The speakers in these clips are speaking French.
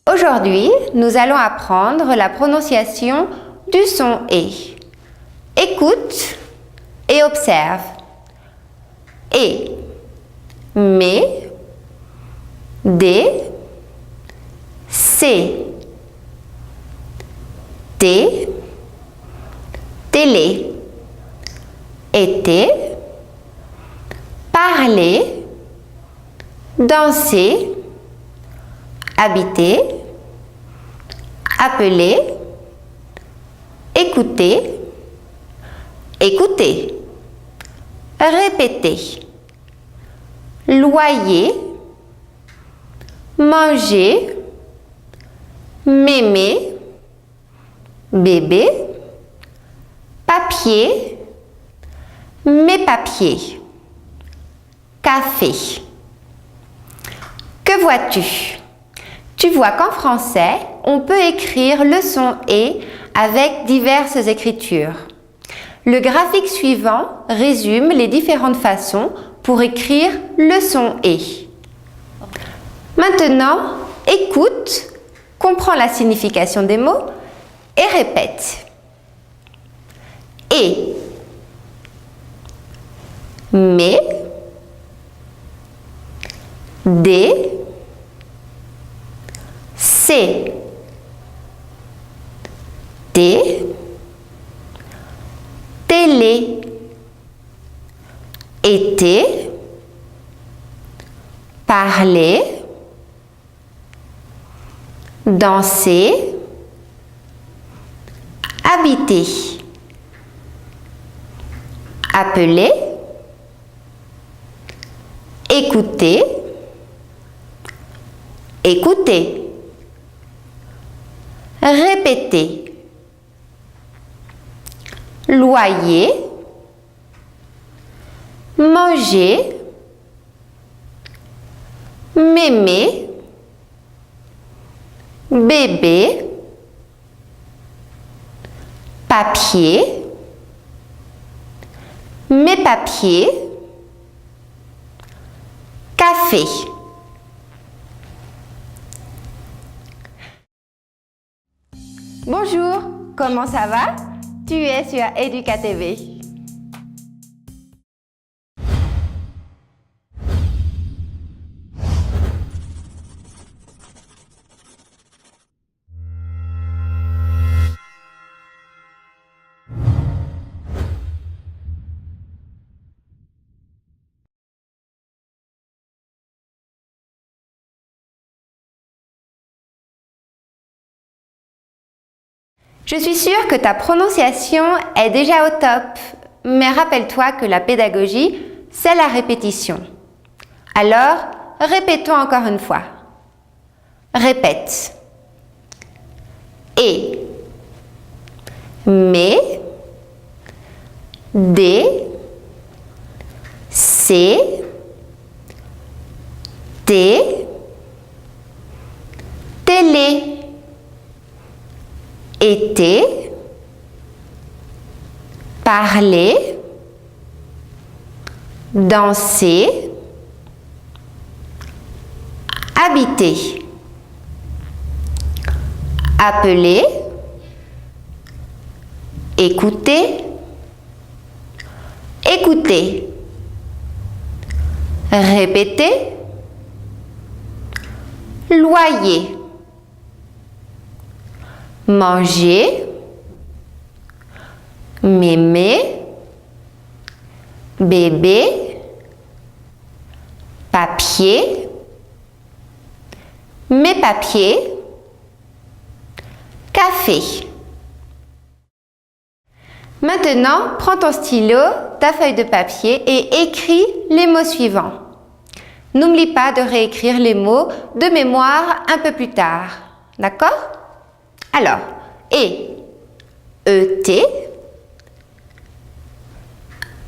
Aujourd'hui, nous allons apprendre la prononciation du son « et ». Écoute et observe. Et, mais, des, c'est, des, télé, été, parler, danser, habiter, appeler, écouter, écouter, répéter, loyer, manger, mémé, bébé, papier, mes papiers, café. Que vois-tu? Tu vois qu'en français, on peut écrire le son « et » avec diverses écritures. Le graphique suivant résume les différentes façons pour écrire le son « et ». Maintenant, écoute, comprends la signification des mots et répète. Et, mais, des, c'est, des, télé, été, parler, danser, habiter, appeler, écouter, écouter. Répéter, loyer, manger, mémé, bébé, papier, mes papiers, café. Bonjour, comment ça va? Tu es sur Educa TV. Je suis sûre que ta prononciation est déjà au top, mais rappelle-toi que la pédagogie, c'est la répétition. Alors, répétons encore une fois. Répète. Et, mais, des, c'est, des, télé, été, parler, danser, habiter, appeler, écouter, écouter, répéter, loyer, manger, mémé, bébé, papier, mes papiers, café. Maintenant, prends ton stylo, ta feuille de papier et écris les mots suivants. N'oublie pas de réécrire les mots de mémoire un peu plus tard. D'accord? Alors, E-T,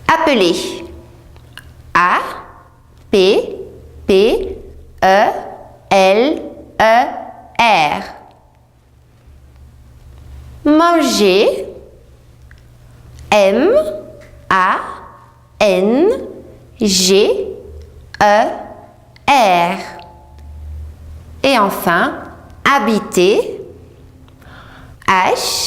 appeler. A-P-P-E-L-E-R. Manger. M-A-N-G-E-R. Et enfin, habiter. H-A-B-I-T-E-R.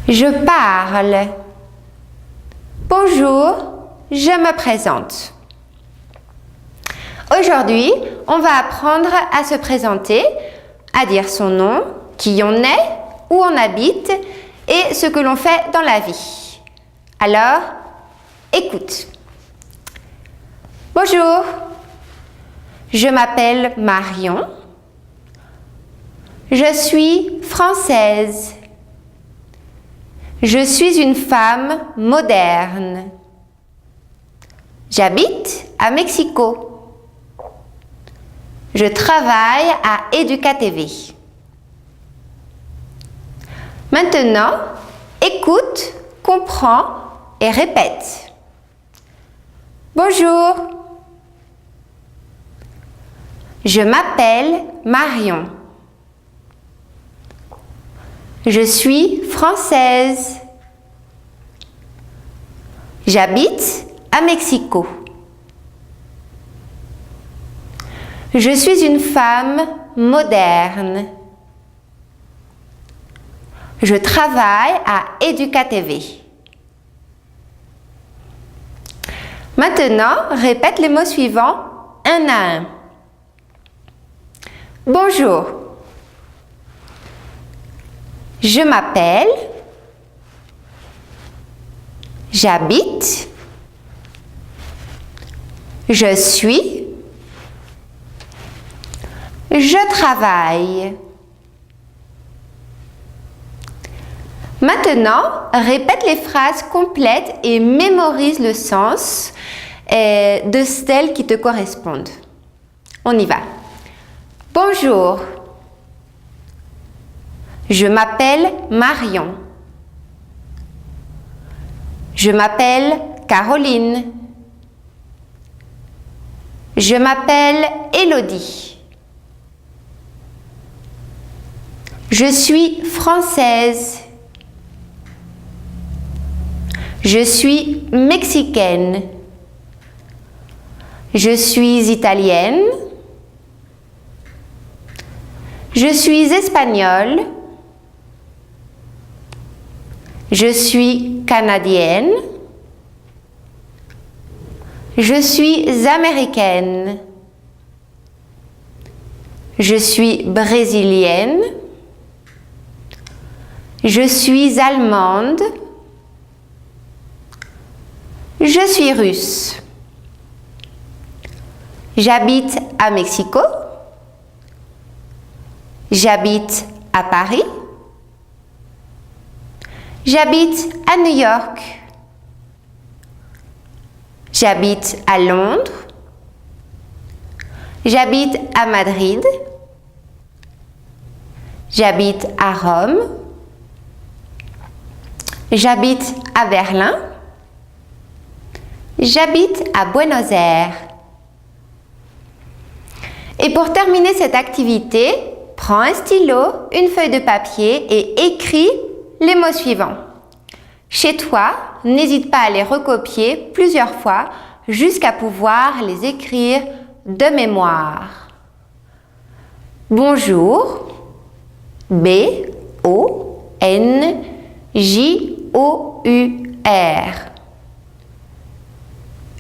Je parle. Bonjour, je me présente. Aujourd'hui, on va apprendre à se présenter, à dire son nom, qui on est, où on habite et ce que l'on fait dans la vie. Alors, écoute. Bonjour, je m'appelle Marion. Je suis française. Je suis une femme moderne. J'habite à Mexico. Je travaille à Educa TV. Maintenant, écoute, comprends et répète. Bonjour. Je m'appelle Marion. Je suis française. J'habite à Mexico. Je suis une femme moderne. Je travaille à Educa TV. Maintenant, répète les mots suivants un à un. Bonjour. Je m'appelle. J'habite. Je suis. Je travaille. Maintenant, répète les phrases complètes et mémorise le sens de celles qui te correspondent. On y va. Bonjour. Je m'appelle Marion. Je m'appelle Caroline. Je m'appelle Élodie. Je suis française. Je suis mexicaine. Je suis italienne. Je suis espagnole. Je suis canadienne. Je suis américaine. Je suis brésilienne. Je suis allemande. Je suis russe. J'habite à Mexico. J'habite à Paris. J'habite à New York. J'habite à Londres. J'habite à Madrid. J'habite à Rome. J'habite à Berlin. J'habite à Buenos Aires. Et pour terminer cette activité, prends un stylo, une feuille de papier et écris les mots suivants. Chez toi, n'hésite pas à les recopier plusieurs fois jusqu'à pouvoir les écrire de mémoire. Bonjour, B-O-N-J-O-U-R.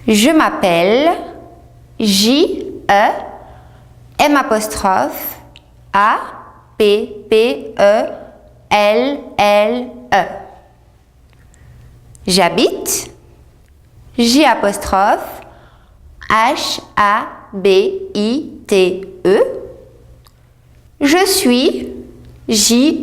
Je m'appelle J-E-M'-A-P-P-E-L-L-E. J'habite J'-E-M'-A-P-P-E-L-L-E. H-A-B-I-T-E. Je suis, J-E-S-U-I-S.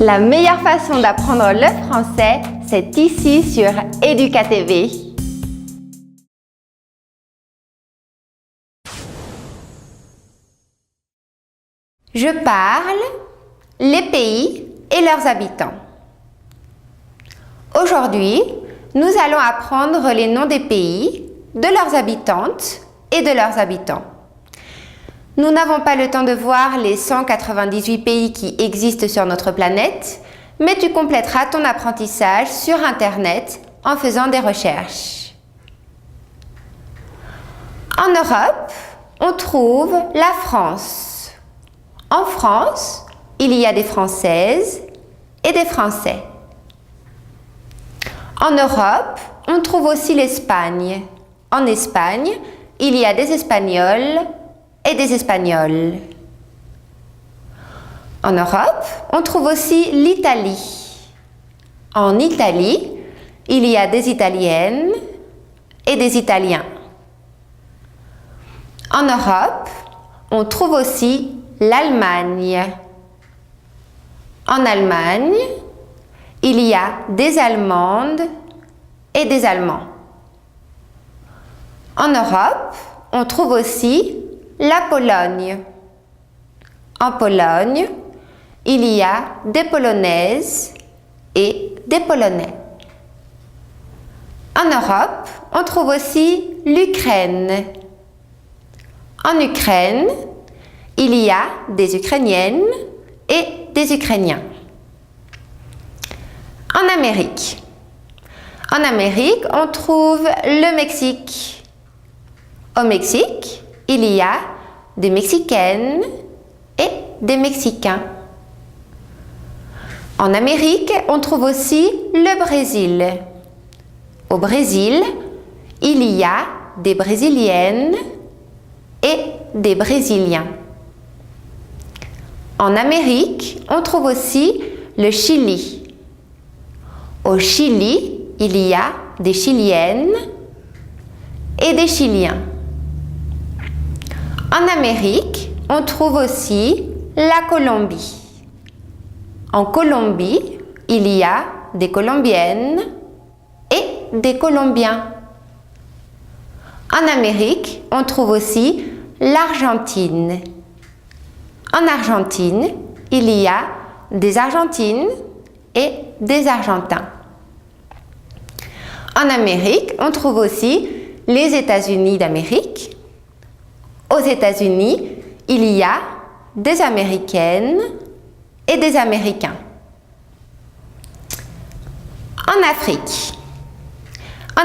La meilleure façon d'apprendre le français, c'est ici sur EducaTV. Je parle les pays et leurs habitants. Aujourd'hui, nous allons apprendre les noms des pays, de leurs habitantes et de leurs habitants. Nous n'avons pas le temps de voir les 198 pays qui existent sur notre planète, mais tu compléteras ton apprentissage sur Internet en faisant des recherches. En Europe, on trouve la France. En France, il y a des Françaises et des Français. En Europe, on trouve aussi l'Espagne. En Espagne, il y a des Espagnols et des Espagnols. En Europe, on trouve aussi l'Italie. En Italie, il y a des Italiennes et des Italiens. En Europe, on trouve aussi l'Allemagne. En Allemagne, il y a des Allemandes et des Allemands. En Europe, on trouve aussi la Pologne. En Pologne, il y a des Polonaises et des Polonais. En Europe, on trouve aussi l'Ukraine. En Ukraine, il y a des Ukrainiennes et des Ukrainiens. En Amérique, on trouve le Mexique. Au Mexique, il y a des Mexicaines et des Mexicains. En Amérique, on trouve aussi le Brésil. Au Brésil, il y a des Brésiliennes et des Brésiliens. En Amérique, on trouve aussi le Chili. Au Chili, il y a des Chiliennes et des Chiliens. En Amérique, on trouve aussi la Colombie. En Colombie, il y a des Colombiennes et des Colombiens. En Amérique, on trouve aussi l'Argentine. En Argentine, il y a des Argentines et des Argentins. En Amérique, on trouve aussi les États-Unis d'Amérique. Aux États-Unis, il y a des Américaines et des Américains. En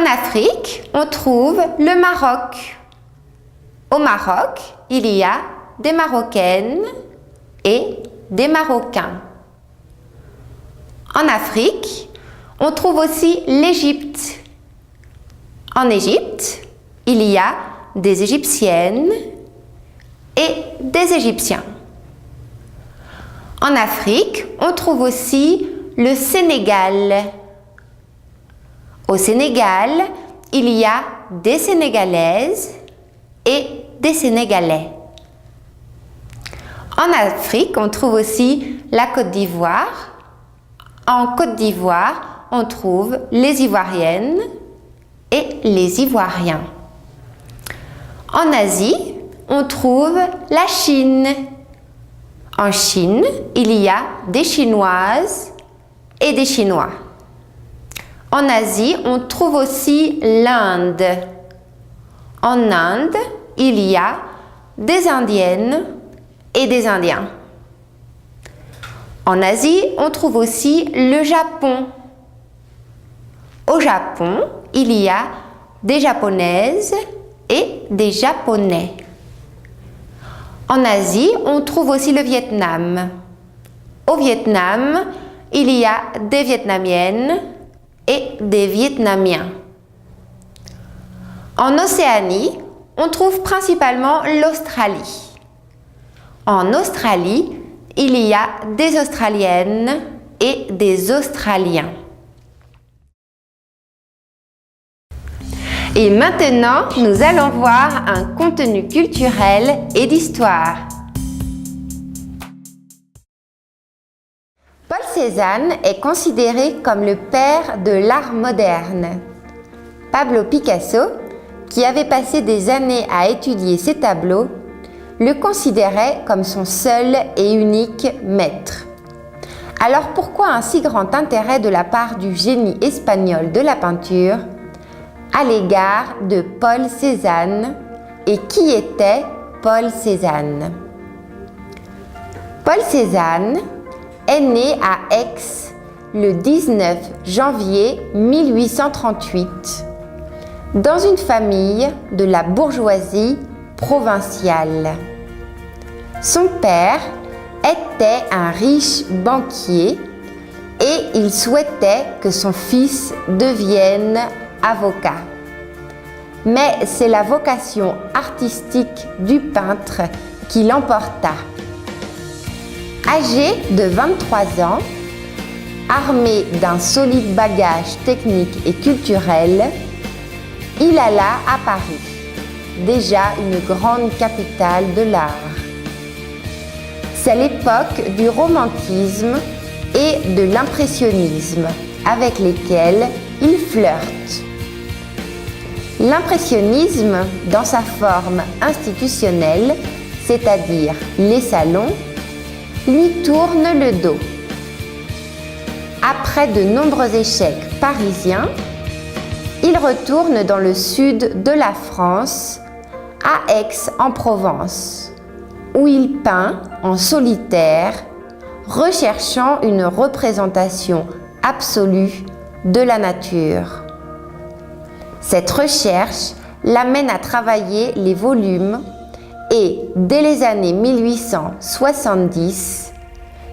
Afrique, on trouve le Maroc. Au Maroc, il y a des Marocaines et des Marocains. En Afrique, on trouve aussi l'Égypte. En Égypte, il y a des Égyptiennes et des Égyptiens. En Afrique, on trouve aussi le Sénégal. Au Sénégal, il y a des Sénégalaises et des Sénégalais. En Afrique, on trouve aussi la Côte d'Ivoire. En Côte d'Ivoire, on trouve les Ivoiriennes et les Ivoiriens. En Asie, on trouve la Chine. En Chine, il y a des Chinoises et des Chinois. En Asie, on trouve aussi l'Inde. En Inde, il y a des Indiennes et des Indiens. En Asie, on trouve aussi le Japon. Au Japon, il y a des Japonaises et des Japonais. En Asie, on trouve aussi le Vietnam. Au Vietnam, il y a des Vietnamiennes et des Vietnamiens. En Océanie, on trouve principalement l'Australie. En Australie, il y a des Australiennes et des Australiens. Et maintenant, nous allons voir un contenu culturel et d'histoire. Paul Cézanne est considéré comme le père de l'art moderne. Pablo Picasso, qui avait passé des années à étudier ses tableaux, le considérait comme son seul et unique maître. Alors pourquoi un si grand intérêt de la part du génie espagnol de la peinture à l'égard de Paul Cézanne? Et qui était Paul Cézanne? Paul Cézanne est né à Aix le 19 janvier 1838 dans une famille de la bourgeoisie provinciale. Son père était un riche banquier et il souhaitait que son fils devienne avocat. Mais c'est la vocation artistique du peintre qui l'emporta. Âgé de 23 ans, armé d'un solide bagage technique et culturel, il alla à Paris, déjà une grande capitale de l'art. C'est l'époque du romantisme et de l'impressionnisme avec lesquels il flirte. L'impressionnisme, dans sa forme institutionnelle, c'est-à-dire les salons, lui tourne le dos. Après de nombreux échecs parisiens, il retourne dans le sud de la France, à Aix-en-Provence, où il peint en solitaire, recherchant une représentation absolue de la nature. Cette recherche l'amène à travailler les volumes et, dès les années 1870,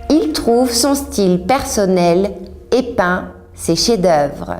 il trouve son style personnel et peint ses chefs-d'œuvre.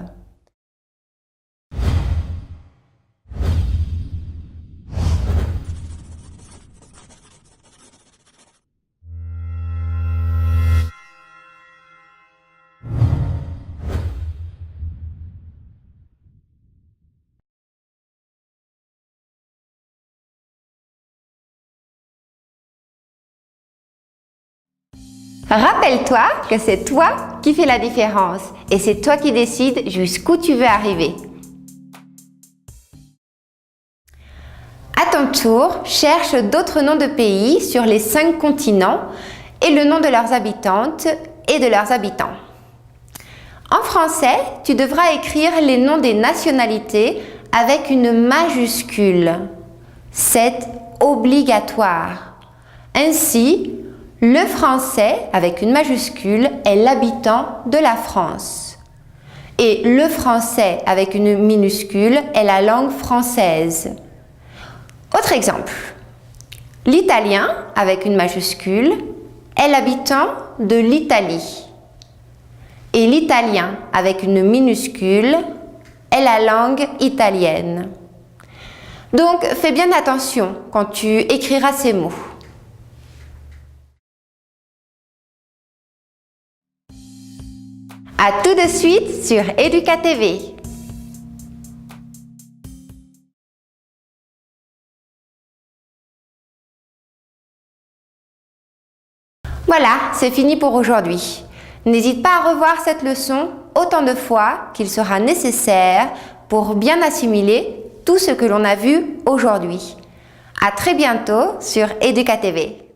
Rappelle-toi que c'est toi qui fais la différence et c'est toi qui décides jusqu'où tu veux arriver. À ton tour, cherche d'autres noms de pays sur les 5 continents et le nom de leurs habitantes et de leurs habitants. En français, tu devras écrire les noms des nationalités avec une majuscule. C'est obligatoire. Ainsi, le français, avec une majuscule, est l'habitant de la France. Et le français, avec une minuscule, est la langue française. Autre exemple. L'italien, avec une majuscule, est l'habitant de l'Italie. Et l'italien, avec une minuscule, est la langue italienne. Donc, fais bien attention quand tu écriras ces mots. À tout de suite sur Educa TV. Voilà, c'est fini pour aujourd'hui. N'hésite pas à revoir cette leçon autant de fois qu'il sera nécessaire pour bien assimiler tout ce que l'on a vu aujourd'hui. À très bientôt sur Educa TV.